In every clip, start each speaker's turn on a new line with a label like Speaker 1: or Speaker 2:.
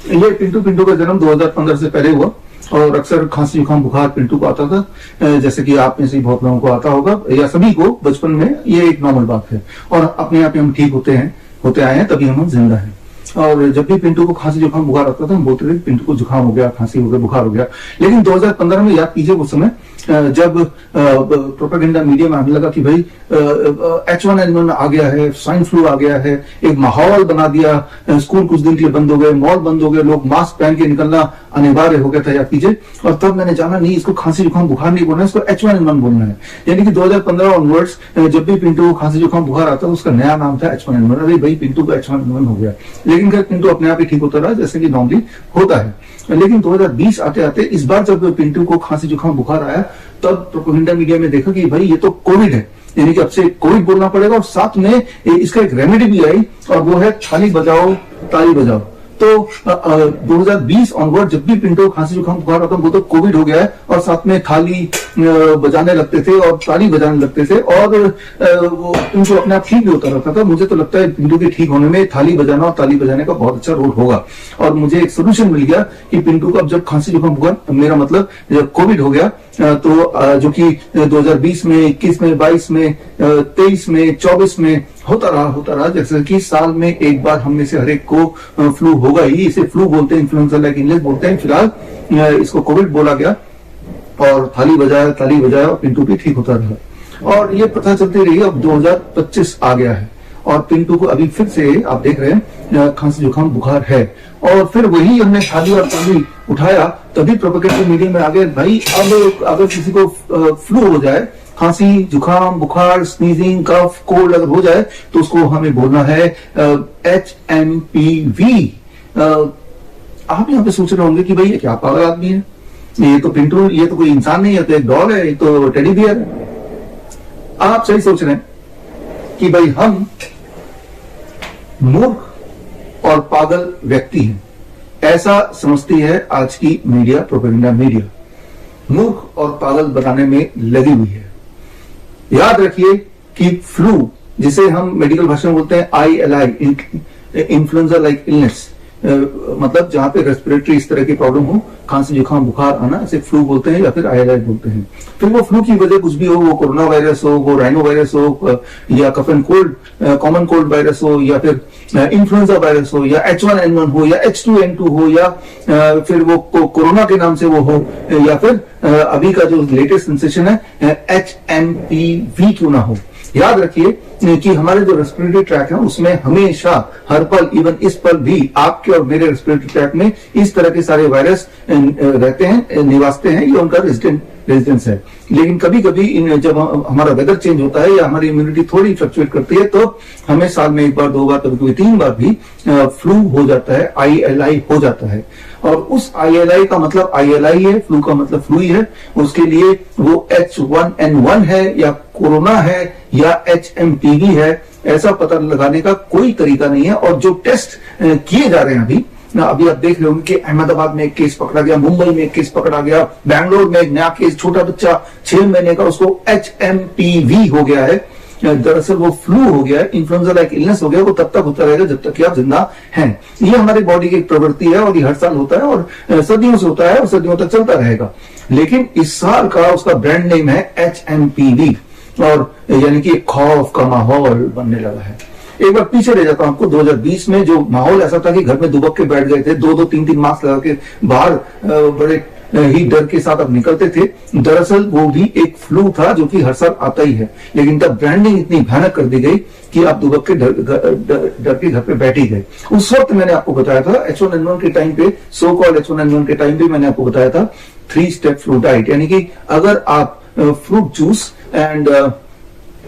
Speaker 1: ये पिंटू का जन्म 2015 से पहले हुआ और अक्सर खांसी जुकाम बुखार पिंटू को आता था, जैसे कि आप में से बहुत लोगों को आता होगा या सभी को बचपन में, ये एक नॉर्मल बात है और अपने आप ही हम ठीक होते आए हैं, तभी हम जिंदा हैं। और जब भी पिंटू को खांसी जुकाम बुखार आता था हम बोलते थे पिंटू को जुकाम हो गया, खांसी हो गया, बुखार हो गया। लेकिन 2015 में याद कीजिए उस समय जब प्रोपेगेंडा मीडिया में आने लगा कि भाई H1N1 आ गया है, स्वाइन फ्लू आ गया है, एक माहौल बना दिया, स्कूल कुछ दिन के लिए बंद हो गए, मॉल बंद हो गए, लोग मास्क पहन के निकलना अनिवार्य हो गया था, याद कीजिए। और तब मैंने जाना नहीं, इसको खांसी जुकाम बुखार नहीं बोलना है, इसको H1N1 बोलना है। यानी कि 2015 ऑनवर्ड्स जब भी पिंटू को खांसी जुकाम बुखार आता था उसका नया नाम था H1N1। अरे भाई पिंटू को H1N1 हो गया, लेकिन फिर पिंटू अपने आप ही ठीक होता रहा जैसे कि नॉर्मली होता है। लेकिन 2020 आते आते इस बार जब पिंटू को खांसी जुकाम बुखार आया तब प्रोपेगेंडा मीडिया में देखा कि भाई ये तो कोविड है, यानी कि अब से कोविड बोलना पड़ेगा, और साथ में इसका एक रेमेडी भी आई और वो है थाली बजाओ ताली बजाओ। तो 2020 ऑनवर्ड जब भी पिंटू खांसी जुकाम बुखार आता वो तो कोविड हो गया है और साथ में थाली बजाने लगते थे और ताली बजाने लगते थे और वो पिंटू अपने आप ठीक भी होता रहता था। मुझे तो लगता है पिंटू के ठीक होने में थाली बजाना और ताली बजाने का बहुत अच्छा रोल होगा। और मुझे एक सोल्यूशन मिल गया कि पिंटू को अब जब खांसी जुकाम बुखार, मेरा मतलब जब कोविड हो गया तो जो कि 2020 में, 21 में, 22 में, 23 में, 24 में होता रहा, जैसे कि साल में एक बार हम में से हर एक को फ्लू होगा ही। इसे फ्लू बोलते हैं, इन्फ्लुएंजा लाइक इंग्लिश बोलते हैं। फिलहाल इसको कोविड बोला गया और थाली बजाया और पिंटू भी ठीक होता रहा। और ये प्रथा चलती रही। अब 2025 आ गया है और पिंटू को अभी फिर से आप देख रहे हैं खांसी जुकाम बुखार है और फिर वही हमने थाली और ताली उठाया, तभी प्रोपेगेंडा मीडिया में आ गए भाई अब अगर किसी को फ्लू हो जाए, खांसी जुकाम बुखार, स्नीजिंग, कफ, कोल्ड अगर हो जाए तो उसको हमें बोलना है HMPV। आप यहाँ पे सोच रहे होंगे कि भाई ये क्या पागल आदमी है, ये तो पिंटू, ये तो कोई इंसान नहीं है, तो एक डॉग है, ये तो टेडी बियर है। आप सही सोच रहे हैं कि भाई हम मूर्ख और पागल व्यक्ति हैं, ऐसा समझती है आज की मीडिया, प्रोपेगेंडा मीडिया मूर्ख और पागल बनाने में लगी हुई है। याद रखिए कि फ्लू, जिसे हम मेडिकल भाषा में बोलते हैं ILI, इन्फ्लुएंजा लाइक इलनेस, मतलब जहां पे रेस्पिरेटरी इस तरह की प्रॉब्लम हो, खांसी जुकाम बुखार आना, इसे फ्लू बोलते हैं या फिर ILI बोलते हैं। फिर वो फ्लू की वजह कुछ भी हो, वो कोरोना वायरस हो, वो राइनो वायरस हो, या cough and cold, common cold virus हो, या फिर इन्फ्लुएंजा वायरस हो, या H1N1 हो, या H2N2 हो, या फिर वो कोरोना के नाम से वो हो, या फिर अभी का जो लेटेस्ट सेंसेशन है HMPV क्यों ना हो। याद रखिए कि हमारे जो रेस्पिरेटरी ट्रैक है उसमें हमेशा हर पल, इवन इस पल भी आपके और मेरे रेस्पिरेटरी ट्रैक में इस तरह के सारे वायरस रहते हैं, निवासते हैं, ये उनका रेजिडेंस है। लेकिन कभी कभी जब हमारा वेदर चेंज होता है या हमारी इम्यूनिटी थोड़ी फ्लक्चुएट करती है तो हमें साल में एक बार, दो बार, कभी कभी 3 बार भी फ्लू हो जाता है, ILI हो जाता है। और उस ILI का मतलब ILI है, फ्लू का मतलब फ्लू ही है। उसके लिए वो H1N1 है या कोरोना है या HMPV है, ऐसा पता लगाने का कोई तरीका नहीं है। और जो टेस्ट किए जा रहे हैं अभी आप देख रहे होंगे कि अहमदाबाद में एक केस पकड़ा गया, मुंबई में एक केस पकड़ा गया, बैंगलोर में एक नया केस, छोटा बच्चा 6 महीने का, उसको HMPV हो गया है। दरअसल वो फ्लू हो गया है, इन्फ्लुएंजा लाइक इलनेस हो गया, वो तब तक होता रहेगा जब तक कि आप जिंदा हैं। ये हमारी बॉडी की एक प्रवृत्ति है और ये हर साल होता है और सदियों से होता है और सदियों तक चलता रहेगा। लेकिन इस साल का उसका ब्रांड नेम है HMPV और यानी कि खौफ का माहौल बनने लगा है। एक बार पीछे ले जाता हूं आपको, 2020 में जो माहौल ऐसा था कि घर में दुबक के बैठ गए थे, 2-2, 3-3 मास्क लगा के बाहर बड़े ही डर के साथ अब निकलते थे। दरअसल वो भी एक फ्लू था जो कि हर साल आता ही है, लेकिन तब ब्रांडिंग इतनी भयानक कर दी गई कि आप दुबक के डर के घर पे बैठ ही गए। उस वक्त मैंने आपको बताया था H1N1 के टाइम पे, सो कॉल्ड H1N1 के टाइम पे मैंने आपको बताया था 3 स्टेप फ्लू डाइट, यानी कि अगर आप fruit juice and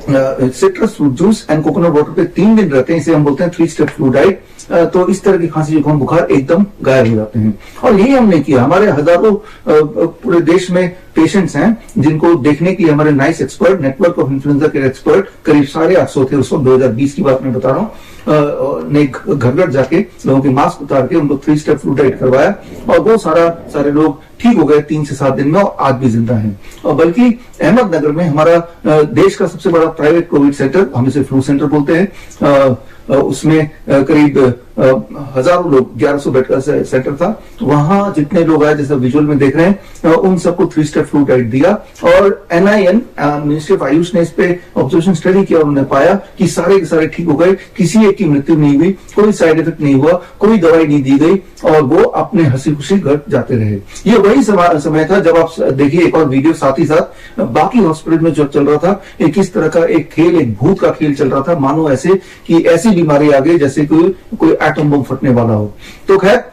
Speaker 1: citrus fruit juice and coconut water पे 3 दिन रहते हैं, इसे हम बोलते हैं 3 स्टेप फ्लू डाइट, तो इस तरह की खांसी जुकाम बुखार एकदम गायब हो जाते हैं। और यही हमने किया। हमारे हजारों पूरे देश में पेशेंट्स हैं जिनको देखने की हमारे nice expert, network of influenza के एक्सपर्ट, करीब 850 थे उस वक्त, 2020 की बात मैं बता रहा हूँ, ने घर घर जाके लोगों के मास्क उतार के उनको 3 स्टेप फ्लू डाइट करवाया और बहुत सारे लोग ठीक हो गए 3 से 7 दिन में और आज भी जिंदा हैं। और बल्कि अहमदनगर में हमारा देश का सबसे बड़ा प्राइवेट कोविड सेंटर, हम इसे फ्लू सेंटर बोलते हैं, उसमें करीब हजारों लोग, 1100 बेड का सेंटर था। वहां जितने लोग आए, जैसे विजुअल में देख रहे हैं, उन सबको 3 स्टेप फ्लू डाइट दिया। और NIN, मिनिस्ट्री ऑफ आयुष ने इस पे ऑब्जर्वेशन स्टडी किया और उन्होंने पाया कि सारे के सारे ठीक हो गए, किसी एक की मृत्यु नहीं हुई, कोई साइड इफेक्ट नहीं हुआ, कोई दवाई नहीं दी गई और वो अपने हंसी खुशी घर जाते रहे। ये वही समय था जब आप देखिए एक और वीडियो साथ ही साथ बाकी हॉस्पिटल में जो चल रहा था, किस तरह का एक खेल, एक भूत का खेल चल रहा था, मानो ऐसे कि ऐसी बीमारी आ गई जैसे कोई एटम बम फटने वाला हो। तो खैर,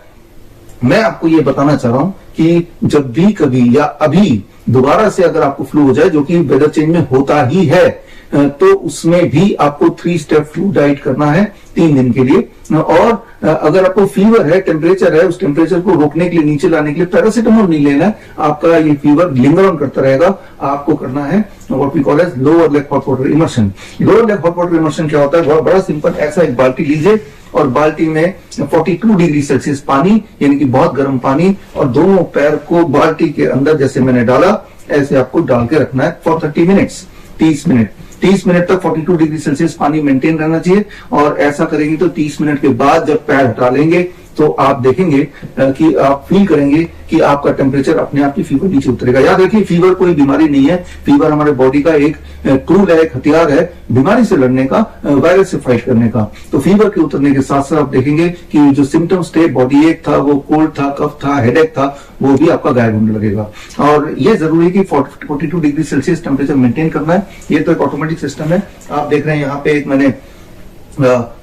Speaker 1: मैं आपको ये बताना चाह रहा हूं कि जब भी कभी या अभी दोबारा से अगर आपको फ्लू हो जाए, जो कि वेदर चेंज में होता ही है, तो उसमें भी आपको 3 स्टेप फ्लू डाइट करना है 3 दिन के लिए। और अगर आपको फीवर है, टेम्परेचर है, उस टेम्परेचर को रोकने के लिए, नीचे लाने के लिए पैरासिटामोल नहीं लेना है। आपका ये फीवर लिंगर ऑन करता रहेगा। आपको करना है what we call as lower leg hot water immersion. Lower leg hot water immersion क्या होता है? बहुत बड़ा सिंपल, ऐसा एक बाल्टी लीजिए और बाल्टी में 42 डिग्री सेल्सियस पानी, यानी कि बहुत गर्म पानी, और दोनों पैर को बाल्टी के अंदर जैसे मैंने डाला ऐसे आपको डाल के रखना है फॉर 30 मिनट्स, 30 मिनट तक 42 डिग्री सेल्सियस पानी मेंटेन रहना चाहिए। और ऐसा करेंगे तो 30 मिनट के बाद जब पैर हटा लेंगे तो आप देखेंगे कि आप फील करेंगे कि आपका टेम्परेचर अपने आप ही फीवर नीचे उतरेगा। याद रखिए, फीवर कोई बीमारी नहीं है। फीवर हमारे बॉडी का एक टूल है, एक हथियार है बीमारी से लड़ने का, वायरस से फाइट करने का। तो फीवर के उतरने के साथ साथ आप देखेंगे कि जो सिम्टम्स थे, बॉडी एक था, वो कोल्ड था, कफ था, हेडेक था, वो भी आपका गायब होने लगेगा। और ये जरूरी है कि 42 डिग्री सेल्सियस टेम्परेचर मेंटेन करना है। ये तो एक ऑटोमेटिक सिस्टम है। आप देख रहे हैं यहाँ पे एक मैंने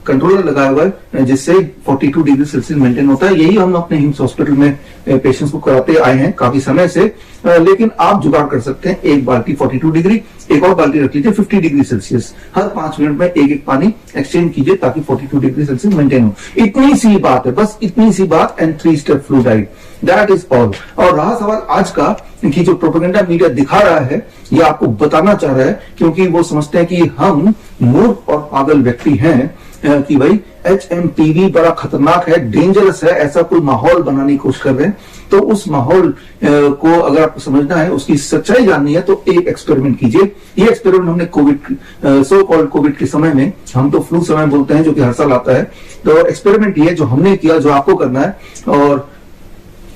Speaker 1: कंट्रोलर लगाया हुआ है जिससे 42 डिग्री सेल्सियस मेंटेन होता है। यही हम अपने हिम्स हॉस्पिटल में पेशेंट्स को कराते आए हैं काफी समय से। लेकिन आप जुगाड़ कर सकते हैं, एक बाल्टी 42 डिग्री, एक और बाल्टी रख लीजिए 50 डिग्री सेल्सियस। हर 5 मिनट में एक पानी एक्सचेंज कीजिए ताकि 42 डिग्री सेल्सियस मेंटेन हो। इतनी सी बात है, बस इतनी सी बात। And 3 step flu diet, that is all. और रहा सवाल आज का कि जो प्रोपेगेंडा मीडिया दिखा रहा है, ये आपको बताना चाह रहा है, क्योंकि वो समझते हैं कि हम मूर्ख और पागल व्यक्ति हैं, कि भाई HMPV बड़ा खतरनाक है, डेंजरस है, ऐसा कोई माहौल बनाने की कोशिश कर रहे हैं। तो उस माहौल को अगर आपको समझना है, उसकी सच्चाई जाननी है, तो एक एक्सपेरिमेंट कीजिए। ये एक्सपेरिमेंट हमने कोविड, सो कॉल्ड कोविड के समय में, हम तो फ्लू समय बोलते हैं जो कि हर साल आता है। तो एक्सपेरिमेंट ये जो हमने किया, जो आपको करना है, और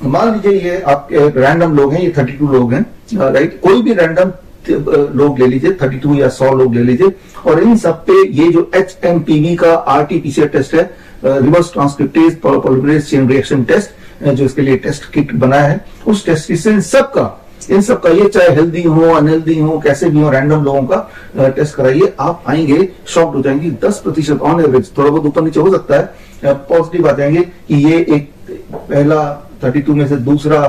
Speaker 1: मान लीजिए ये आप रैंडम लोग हैं, ये 32 लोग हैं, राइट। कोई भी रैंडम लोग ले लीजिए, 32 या 100 लोग ले लीजिए, और इन सब पे ये जो HMPV का RT-PCR टेस्ट है, reverse transcriptase polymerase chain reaction test, जो इसके लिए टेस्ट किट बनाया है, उस टेस्ट किट से इन सबका ये चाहे हेल्दी हो, अनहेल्दी हो, कैसे भी हो, रैंडम लोगों का टेस्ट कराइए। आप आएंगे, शॉक्ड हो जाएंगे। 10% ऑन एवरेज, थोड़ा बहुत ऊपर नीचे हो सकता है, पॉजिटिव आ जाएंगे कि ये एक पहला 32 में से दूसरा,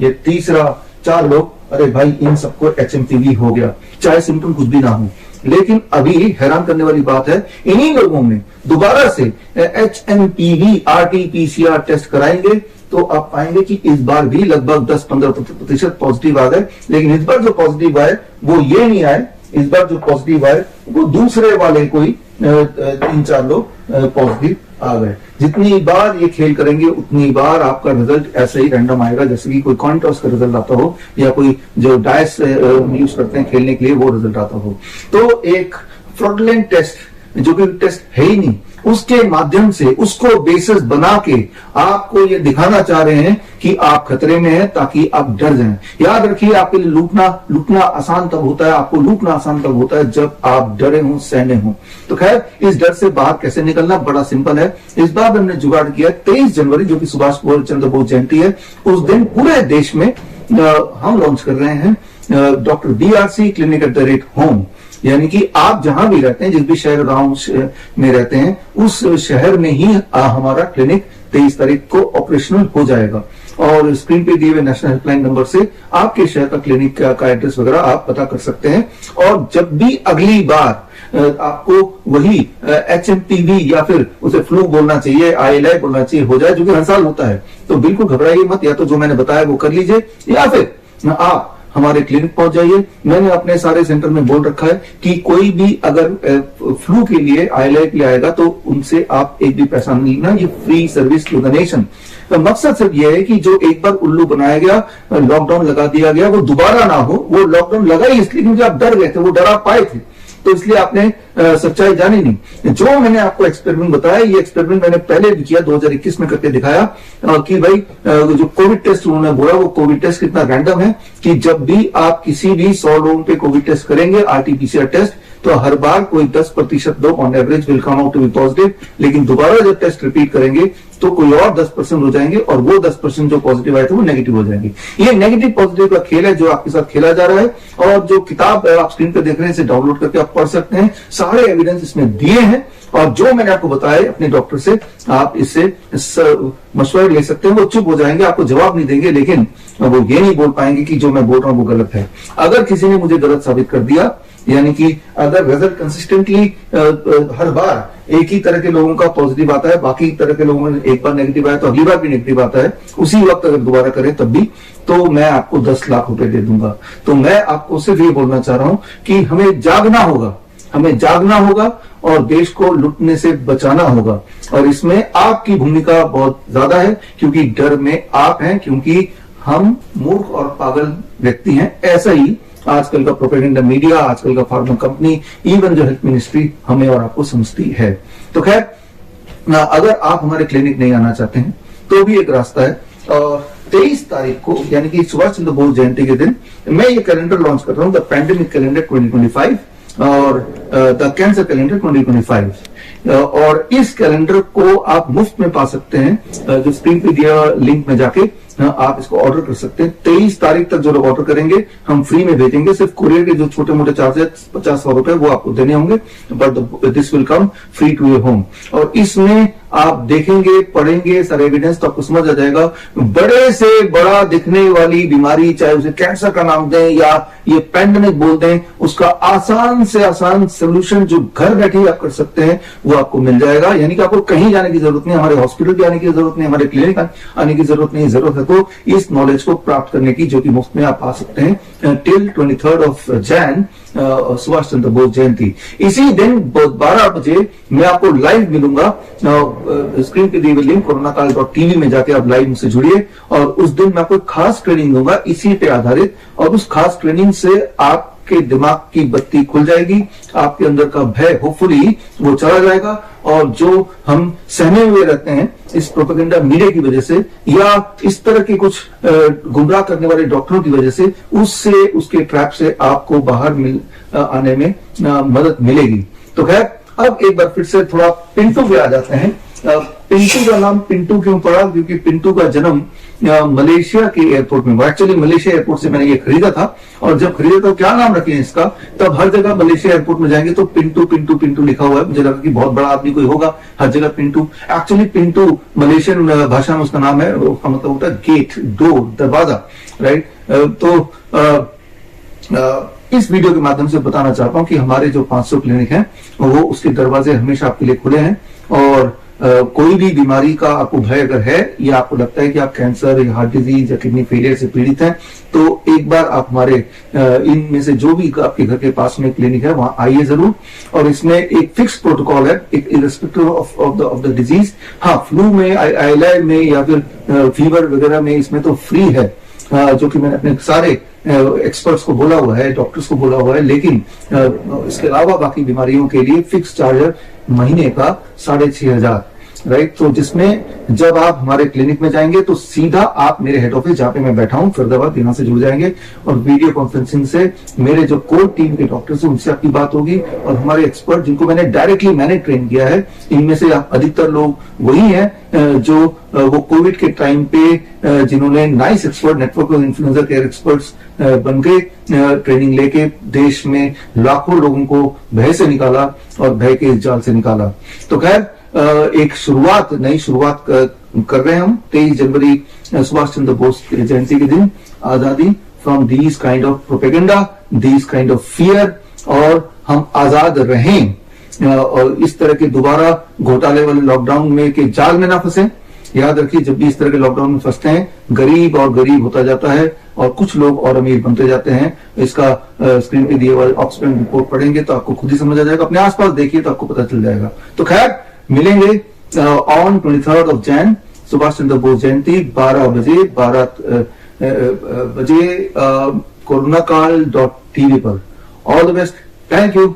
Speaker 1: ये तीसरा, 4 लोग, अरे भाई इन सबको HMPV हो गया, चाहे सिम्टम कुछ भी ना हो। लेकिन अभी हैरान करने वाली बात है, इन्हीं लोगों में दोबारा से HMPV RT-PCR टेस्ट कराएंगे तो आप पाएंगे कि इस बार भी लगभग 10-15% पॉजिटिव आ गए। लेकिन इस बार जो पॉजिटिव आए वो ये नहीं आए, इस बार जो पॉजिटिव आए वो दूसरे वाले कोई 3-4 लोग पॉजिटिव आ गए। जितनी बार ये खेल करेंगे उतनी बार आपका रिजल्ट ऐसे ही रैंडम आएगा, जैसे कि कोई कॉइन टॉस का रिजल्ट आता हो या कोई जो डायस यूज करते हैं खेलने के लिए वो रिजल्ट आता हो। तो एक फ्रॉडलेंट टेस्ट, जो कि टेस्ट है ही नहीं, उसके माध्यम से उसको बेसिस बना के आपको ये दिखाना चाह रहे हैं कि आप खतरे में हैं, ताकि आप डर जाएं। याद रखिए, आपके लिए लूटना आसान तब होता है, आपको लूटना आसान तब होता है जब आप डरे हों, सहने हों। तो खैर, इस डर से बाहर कैसे निकलना, बड़ा सिंपल है। इस बार हमने जुगाड़ किया 23 जनवरी, जो कि सुभाष चंद्र बोस जयंती है, उस दिन पूरे देश में हम लॉन्च कर रहे हैं doctor BRC clinic at the rate home. यानी कि आप जहां भी रहते हैं, जिस भी शहर गांव में रहते हैं, उस शहर में ही हमारा क्लिनिक 23 तारीख को ऑपरेशनल हो जाएगा। और स्क्रीन पे दिए हुए नेशनल हेल्पलाइन नंबर से आपके शहर का क्लिनिक का एड्रेस वगैरह आप पता कर सकते हैं। और जब भी अगली बार आपको वही HMPV या फिर उसे फ्लू बोलना चाहिए, ILI बोलना चाहिए हो जाए, जो कि हर साल होता है, तो बिल्कुल घबराइए मत। या तो जो मैंने बताया वो कर लीजिए, या फिर आप हमारे क्लिनिक पहुंच जाइए। मैंने अपने सारे सेंटर में बोल रखा है कि कोई भी अगर फ्लू के लिए आईएलआई के लिए आएगा तो उनसे आप एक भी पैसा नहीं लेना, ये free service to the nation. तो मकसद सिर्फ ये है कि जो एक बार उल्लू बनाया गया, लॉकडाउन लगा दिया गया, वो दोबारा ना हो। वो लॉकडाउन लगा ही इसलिए क्योंकि आप डर गए थे, वो डरा पाए थे, तो इसलिए आपने सच्चाई जानी नहीं। जो मैंने आपको एक्सपेरिमेंट बताया, ये एक्सपेरिमेंट मैंने पहले भी किया, 2021 में करके दिखाया कि भाई जो कोविड टेस्ट उन्होंने बोला, वो कोविड टेस्ट कितना रैंडम है कि जब भी आप किसी भी 100 लोगों पे कोविड टेस्ट करेंगे, आरटीपीसीआर टेस्ट, तो हर बार कोई 10% लोग on average will come out to be positive, लेकिन दोबारा जब टेस्ट रिपीट करेंगे तो कोई और 10% हो जाएंगे और वो 10% जो पॉजिटिव आए थे वो नेगेटिव हो जाएंगे। ये नेगेटिव पॉजिटिव का खेल है जो आपके साथ खेला जा रहा है, और जो किताब आप स्क्रीन पर देख रहे हैं इसे डाउनलोड करके आप पढ़ सकते हैं। सारे एविडेंस इसमें दिए हैं, और जो मैंने आपको बताया अपने डॉक्टर से आप इससे मशवरा ले सकते हैं। वो चुप हो जाएंगे, आपको जवाब नहीं देंगे, लेकिन वो ये नहीं बोल पाएंगे कि जो मैं बोल रहा हूं वो गलत है। अगर किसी ने मुझे गलत साबित कर दिया, यानी कि अगर रिजल्ट कंसिस्टेंटली हर बार एक ही तरह के लोगों का पॉजिटिव आता है, बाकी तरह के लोगों में एक बार नेगेटिव आया तो अगली बार भी नेगेटिव आता है, उसी वक्त अगर दोबारा करें तब भी, तो मैं आपको 10 लाख रुपए दे दूंगा। तो मैं आपको सिर्फ ये बोलना चाह रहा हूं कि हमें जागना होगा, हमें जागना होगा और देश को लुटने से बचाना होगा। और इसमें आपकी भूमिका बहुत ज्यादा है, क्योंकि डर में आप हैं, क्योंकि हम मूर्ख और पागल व्यक्ति हैं। ऐसा ही आजकल का प्रोपेगेंडा मीडिया, आजकल का फार्मा कंपनी, इवन जो हेल्थ मिनिस्ट्री हमें और आपको समझती है। तो खैर, अगर आप हमारे क्लिनिक नहीं आना चाहते हैं तो भी एक रास्ता है। और 23 तारीख को, यानी कि सुभाष चंद्र बोस जयंती के दिन, मैं ये कैलेंडर लॉन्च कर रहा हूं, द पैंडेमिक कैलेंडर 2025 और द कैंसर कैलेंडर 2025। और इस कैलेंडर को आप मुफ्त में पा सकते हैं, जो स्क्रीन पे दिया लिंक में जाके आप इसको ऑर्डर कर सकते हैं। 23 तारीख तक जो लोग ऑर्डर करेंगे हम फ्री में भेजेंगे। सिर्फ कुरियर के जो छोटे मोटे चार्जेस 50-100 रुपए वो आपको देने होंगे, but this will come free to your home. और इसमें आप देखेंगे, पढ़ेंगे सारे एविडेंस, तो आपको समझ आ जाएगा बड़े से बड़ा दिखने वाली बीमारी, चाहे उसे कैंसर का नाम दें या ये पैंडेमिक बोल दें, उसका आसान से आसान सोल्यूशन जो घर बैठे आप कर सकते हैं वो आपको मिल जाएगा। यानी कि आपको कहीं जाने की जरूरत नहीं, हमारे हॉस्पिटल भी आने की जरूरत नहीं, हमारे क्लिनिक आने की जरूरत नहीं। जरूरत है तो इस नॉलेज को प्राप्त करने की, जो कि मुफ्त में आप पा सकते हैं टिल 23 जनवरी, सुभाष चंद्र बोस जयंती। इसी दिन 12 बजे मैं आपको लाइव मिलूंगा, स्क्रीन पे दी हुई लिंक coronakaal.tv में जाके आप लाइव मुझसे जुड़िए, और उस दिन मैं आपको खास ट्रेनिंग दूंगा इसी पे आधारित, और उस खास ट्रेनिंग से आपके दिमाग की बत्ती खुल जाएगी, आपके अंदर का भय होपफुली वो चला जाएगा, और जो हम सहमे हुए रहते हैं इस प्रोपेगेंडा मीडिया की वजह से या इस तरह के कुछ गुमराह करने वाले डॉक्टरों की वजह से, उससे, उसके ट्रैप से आपको बाहर आने में मदद मिलेगी। तो खैर, अब एक बार फिर से थोड़ा पिंटू पे आ जाते हैं। पिंटू का नाम पिंटू क्यों पड़ा? क्योंकि पिंटू का जन्म मलेशिया के एयरपोर्ट में। एक्चुअली मलेशिया एयरपोर्ट से मैंने ये खरीदा था, और जब खरीदा तो क्या नाम रखे इसका, तब हर जगह मलेशिया एयरपोर्ट में जाएंगे तो पिंटू पिंटू पिंटू लिखा हुआ है। मुझे लगा कि बहुत बड़ा आदमी कोई होगा, हर जगह पिंटू। एक्चुअली पिंटू मलेशियन भाषा में उसका नाम है, उसका मतलब होता है गेट, डोर, दरवाजा, राइट। तो इस वीडियो के माध्यम से बताना चाहता हूं कि हमारे जो 500 क्लिनिक हैं वो उसके दरवाजे हमेशा आपके लिए खुले हैं, और कोई भी बीमारी का आपको भय अगर है, या आपको लगता है कि आप कैंसर या हार्ट डिजीज या किडनी फेलियर से पीड़ित हैं, तो एक बार आप हमारे इनमें से जो भी आपके घर के पास में क्लिनिक है वहां आइए जरूर। और इसमें एक फिक्स प्रोटोकॉल है, एक इरेस्पेक्टिव ऑफ द डिजीज। हाँ, फ्लू में, आईएलआई में या फिर फीवर वगैरह में इसमें तो फ्री है, जो कि मैंने अपने सारे एक्सपर्ट्स को बोला हुआ है, डॉक्टर्स को बोला हुआ है। लेकिन इसके अलावा बाकी बीमारियों के लिए फिक्स चार्ज महीने का 6,500, राइट। तो जिसमें जब आप हमारे क्लिनिक में जाएंगे तो सीधा आप मेरे हेड ऑफिस, जहां पे मैं बैठा हूं फरीदाबाद, यहां से जुड़ जाएंगे, और वीडियो कॉन्फ्रेंसिंग से मेरे जो कोर टीम के डॉक्टर्स हैं उनसे आपकी बात होगी, और हमारे एक्सपर्ट जिनको मैंने डायरेक्टली ट्रेन किया है, इनमें से अधिकतर लोग वही हैं जो वो कोविड के टाइम पे जिन्होंने nice expert, network of influencer care experts बन के ट्रेनिंग लेके देश में लाखों लोगों को भय से निकाला और भय के इस जाल से निकाला। तो खैर, एक शुरुआत, नई शुरुआत कर रहे हैं हम 23 जनवरी सुभाष चंद्र बोस जयंती के दिन, आजादी from these kind of propaganda, these kind of fear, और हम आजाद रहें, और इस तरह के दोबारा घोटाले वाले लॉकडाउन में के जाल में ना फंसे, याद रखिए, जब भी इस तरह के लॉकडाउन में फंसते हैं, गरीब और गरीब होता जाता है और कुछ लोग और अमीर बनते जाते हैं। इसका स्क्रीन पे दिए हुए ऑक्सफैम रिपोर्ट पढ़ेंगे तो आपको खुद ही समझ आ जाएगा, अपने आसपास देखिए तो आपको पता चल जाएगा। तो खैर, मिलेंगे on 23rd of Jan, Subhash Chandra Bose जयंती, 12 बजे कोरोनाकाल.tv पर। All the best, thank you.